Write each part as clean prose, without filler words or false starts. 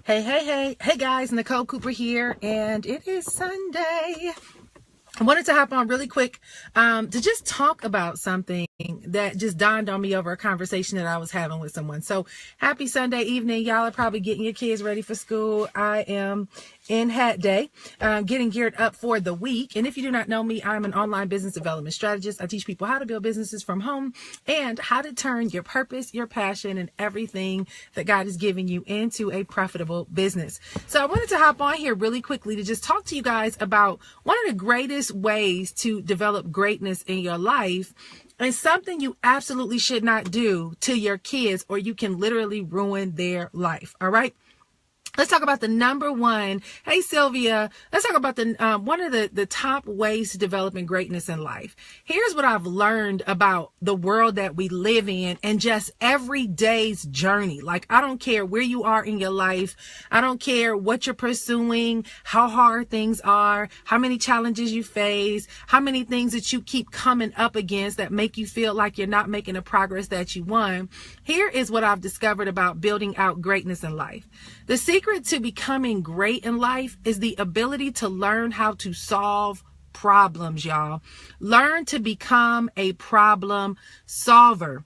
Hey guys, Nicole Cooper here, and it is Sunday. I wanted to hop on really quick to just talk about something that just dawned on me over a conversation that I was having with someone. So happy Sunday evening. Y'all are probably getting your kids ready for school. I am in hat day, getting geared up for the week. And if you do not know me, I'm an online business development strategist. I teach people how to build businesses from home and how to turn your purpose, your passion, and everything that God has given you into a profitable business. So I wanted to hop on here really quickly to just talk to you guys about one of the greatest ways to develop greatness in your life, and something you absolutely should not do to your kids, or you can literally ruin their life. All right. Let's talk about the number one. Hey, Sylvia. Let's talk about the one of the top ways to developing greatness in life. Here's what I've learned about the world that we live in and just every day's journey. Like, I don't care where you are in your life. I don't care what you're pursuing, how hard things are, how many challenges you face, how many things that you keep coming up against that make you feel like you're not making the progress that you want. Here is what I've discovered about building out greatness in life. The secret to becoming great in life is the ability to learn how to solve problems, y'all. Learn to become a problem solver.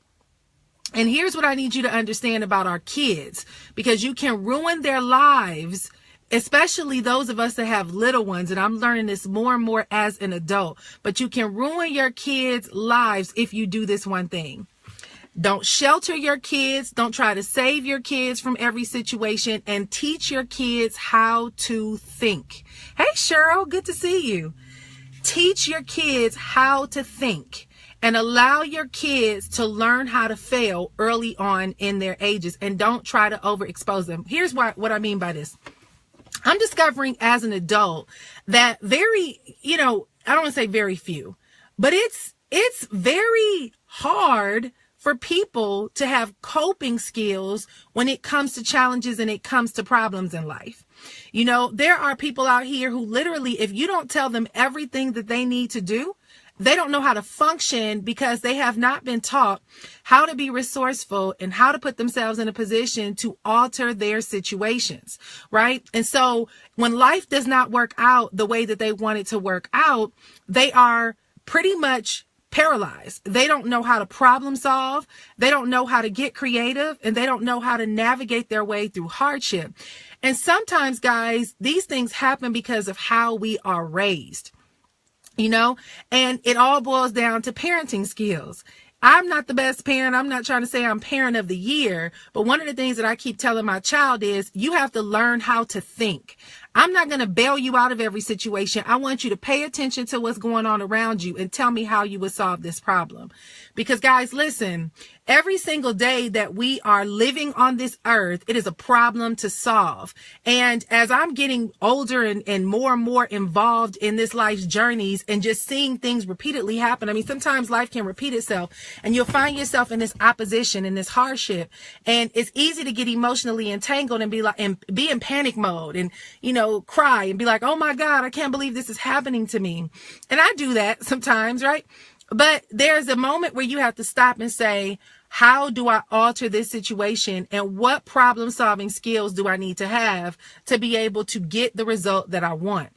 And here's what I need you to understand about our kids, because you can ruin their lives, especially those of us that have little ones. And I'm learning this more and more as an adult, but you can ruin your kids' lives if you do this one thing. Don't shelter your kids. Don't try to save your kids from every situation, and teach your kids how to think. Hey, Cheryl, good to see you. Teach your kids how to think and allow your kids to learn how to fail early on in their ages, and don't try to overexpose them. Here's what I mean by this. I'm discovering as an adult that I don't want to say very few, but it's very hard for people to have coping skills when it comes to challenges and it comes to problems in life. You know, there are people out here who literally, if you don't tell them everything that they need to do, they don't know how to function, because they have not been taught how to be resourceful and how to put themselves in a position to alter their situations, right? And so when life does not work out the way that they want it to work out, they are pretty much paralyzed. They don't know how to problem solve. They don't know how to get creative, and they don't know how to navigate their way through hardship. And sometimes, guys, these things happen because of how we are raised, and it all boils down to parenting skills. I'm not the best parent. I'm not trying to say I'm parent of the year, but one of the things that I keep telling my child is you have to learn how to think. I'm not going to bail you out of every situation. I want you to pay attention to what's going on around you and tell me how you would solve this problem. Because, guys, listen, every single day that we are living on this earth, it is a problem to solve. And as I'm getting older and more involved in this life's journeys and just seeing things repeatedly happen, I mean, sometimes life can repeat itself and you'll find yourself in this opposition and this hardship. And it's easy to get emotionally entangled and be in panic mode and, cry and be like, oh my God, I can't believe this is happening to me. And I do that sometimes, right? But there's a moment where you have to stop and say, how do I alter this situation, and what problem solving skills do I need to have to be able to get the result that I want?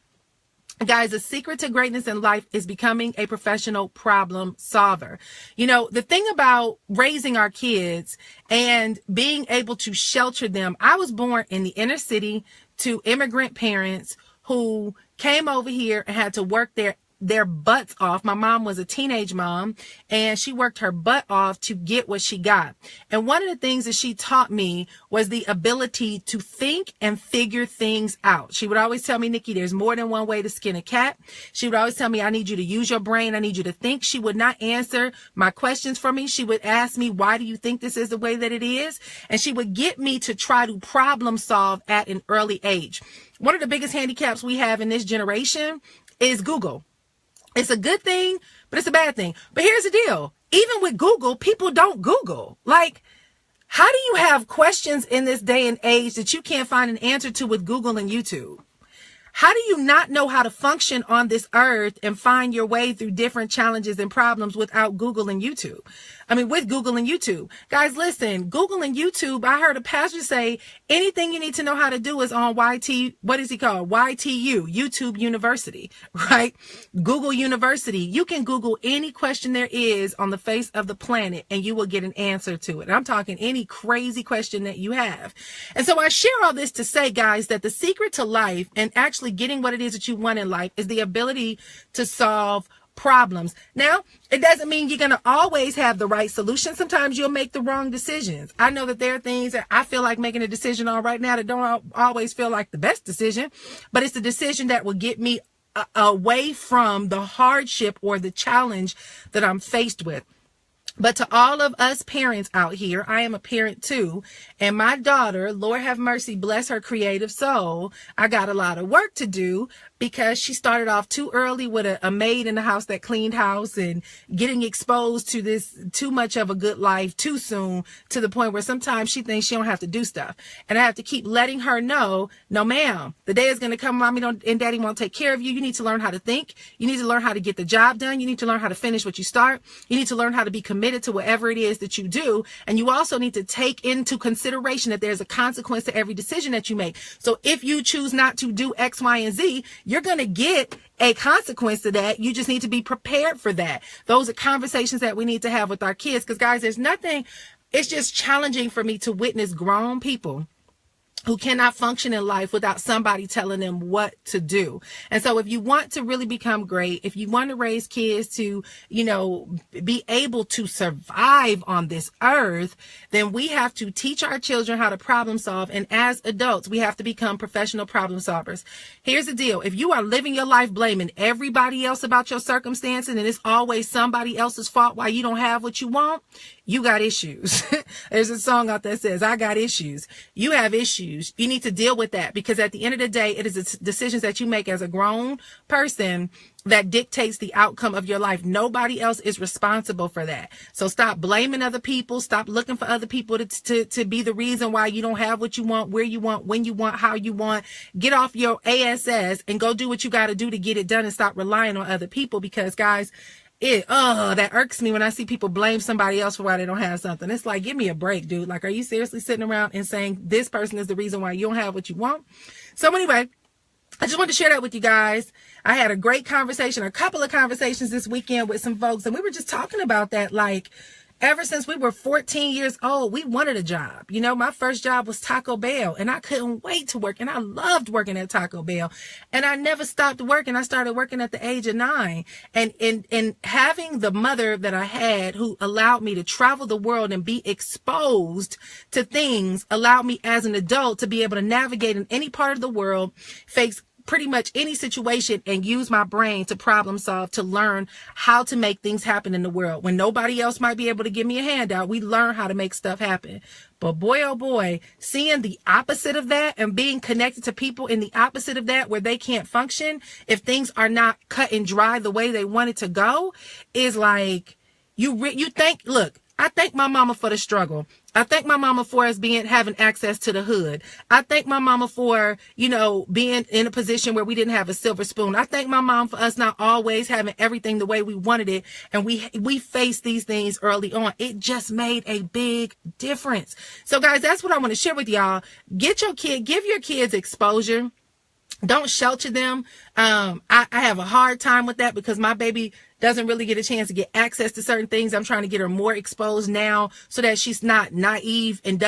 Guys, the secret to greatness in life is becoming a professional problem solver. The thing about raising our kids and being able to shelter them, I was born in the inner city to immigrant parents who came over here and had to work their butts off. My mom was a teenage mom, and she worked her butt off to get what she got. And one of the things that she taught me was the ability to think and figure things out. She would always tell me, Nikki, there's more than one way to skin a cat. She would always tell me, I need you to use your brain. I need you to think. She would not answer my questions for me. She would ask me, why do you think this is the way that it is? And she would get me to try to problem solve at an early age. One of the biggest handicaps we have in this generation is Google. It's a good thing, but it's a bad thing. But here's the deal. Even with Google, people don't Google. Like, how do you have questions in this day and age that you can't find an answer to with Google and YouTube? How do you not know how to function on this earth and find your way through different challenges and problems without Google and YouTube? with Google and YouTube. Guys, listen, Google and YouTube, I heard a pastor say anything you need to know how to do is on what is he called? YTU, YouTube University, right? Google University. You can Google any question there is on the face of the planet and you will get an answer to it. I'm talking any crazy question that you have. And so I share all this to say, guys, that the secret to life and actually getting what it is that you want in life is the ability to solve problems. Now, it doesn't mean you're going to always have the right solution. Sometimes you'll make the wrong decisions. I know that there are things that I feel like making a decision on right now that don't always feel like the best decision, but it's the decision that will get me away from the hardship or the challenge that I'm faced with. But to all of us parents out here, I am a parent too. And my daughter, Lord have mercy, bless her creative soul, I got a lot of work to do because she started off too early with a maid in the house that cleaned house and getting exposed to this too much of a good life too soon, to the point where sometimes she thinks she don't have to do stuff. And I have to keep letting her know, no ma'am, the day is going to come, mommy and daddy won't take care of you. You need to learn how to think. You need to learn how to get the job done. You need to learn how to finish what you start. You need to learn how to be committed to whatever it is that you do. And you also need to take into consideration that there's a consequence to every decision that you make. So if you choose not to do X, Y, and Z, you're going to get a consequence to that. You just need to be prepared for that. Those are conversations that we need to have with our kids. Because guys, it's just challenging for me to witness grown people who cannot function in life without somebody telling them what to do. And so if you want to really become great, if you want to raise kids to, be able to survive on this earth, then we have to teach our children how to problem solve. And as adults, we have to become professional problem solvers. Here's the deal. If you are living your life blaming everybody else about your circumstances and it's always somebody else's fault why you don't have what you want, you got issues. There's a song out there that says, I got issues. You have issues. You need to deal with that, because at the end of the day, it is the decisions that you make as a grown person that dictates the outcome of your life. Nobody else is responsible for that. So stop blaming other people. Stop looking for other people to be the reason why you don't have what you want, where you want, when you want, how you want. Get off your ASS and go do what you got to do to get it done, and stop relying on other people, because guys, that irks me when I see people blame somebody else for why they don't have something. It's like, give me a break, dude. Like, are you seriously sitting around and saying this person is the reason why you don't have what you want? So anyway, I just wanted to share that with you guys. I had a great conversation, a couple of conversations this weekend with some folks, and we were just talking about that. Like, ever since we were 14 years old, we wanted a job. My first job was Taco Bell, and I couldn't wait to work. And I loved working at Taco Bell. And I never stopped working. I started working at the age of 9. And having the mother that I had, who allowed me to travel the world and be exposed to things, allowed me as an adult to be able to navigate in any part of the world, face pretty much any situation, and use my brain to problem solve, to learn how to make things happen in the world. When nobody else might be able to give me a handout, we learn how to make stuff happen. But boy, oh boy, seeing the opposite of that and being connected to people in the opposite of that, where they can't function if things are not cut and dry the way they want it to go, is like, I thank my mama for the struggle. I thank my mama for us having access to the hood. I thank my mama for, being in a position where we didn't have a silver spoon. I thank my mom for us not always having everything the way we wanted it. And we faced these things early on. It just made a big difference. So guys, that's what I want to share with y'all. Give your kids exposure. Don't shelter them. I have a hard time with that, because my baby doesn't really get a chance to get access to certain things. I'm trying to get her more exposed now so that she's not naive and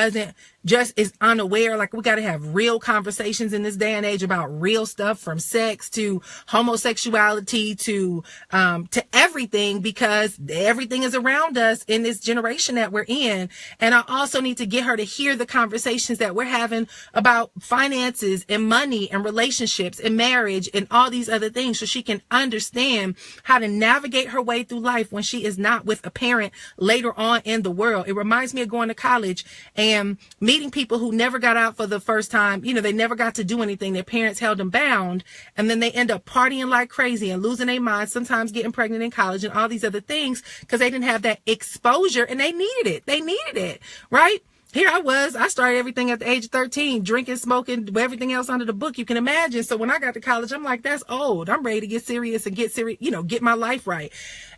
is unaware. Like, we got to have real conversations in this day and age about real stuff, from sex to homosexuality to everything, because everything is around us in this generation that we're in. And I also need to get her to hear the conversations that we're having about finances and money and relationships and marriage and all these other things, so she can understand how to navigate her way through life when she is not with a parent later on in the world. It reminds me of going to college and meeting people who never got out for the first time. They never got to do anything. Their parents held them bound, and then they end up partying like crazy and losing their minds, sometimes getting pregnant in college and all these other things, because they didn't have that exposure, and they needed it. Right? here I started everything at the age of 13, drinking, smoking, everything else under the book you can imagine. So when I got to college, I'm like, that's old. I'm ready to get serious and get my life right.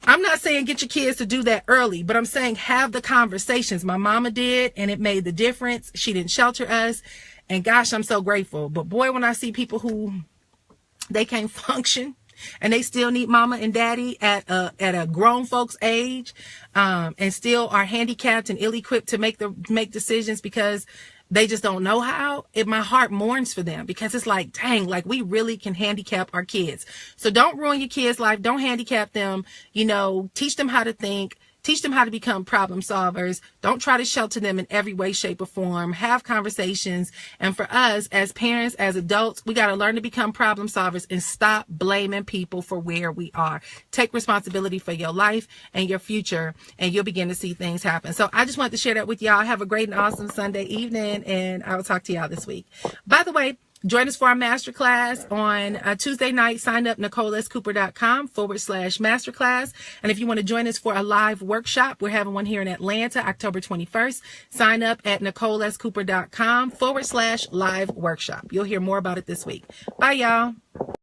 I'm not saying get your kids to do that early, but I'm saying have the conversations. My mama did, and it made the difference. She didn't shelter us, and gosh, I'm so grateful. But boy, when I see people who they can't function, and they still need mama and daddy at a grown folks age, and still are handicapped and ill-equipped to make decisions because they just don't know how. My heart mourns for them, because it's like, dang, like we really can handicap our kids. So don't ruin your kids' life. Don't handicap them. Teach them how to think. Teach them how to become problem solvers. Don't try to shelter them in every way, shape, or form. Have conversations. And for us as parents, as adults, we got to learn to become problem solvers and stop blaming people for where we are. Take responsibility for your life and your future, and you'll begin to see things happen. So I just wanted to share that with y'all. Have a great and awesome Sunday evening, and I will talk to y'all this week. By the way, join us for our masterclass on Tuesday night. Sign up, NicoleSCooper.com/masterclass. And if you want to join us for a live workshop, we're having one here in Atlanta, October 21st. Sign up at NicoleSCooper.com/live workshop. You'll hear more about it this week. Bye, y'all.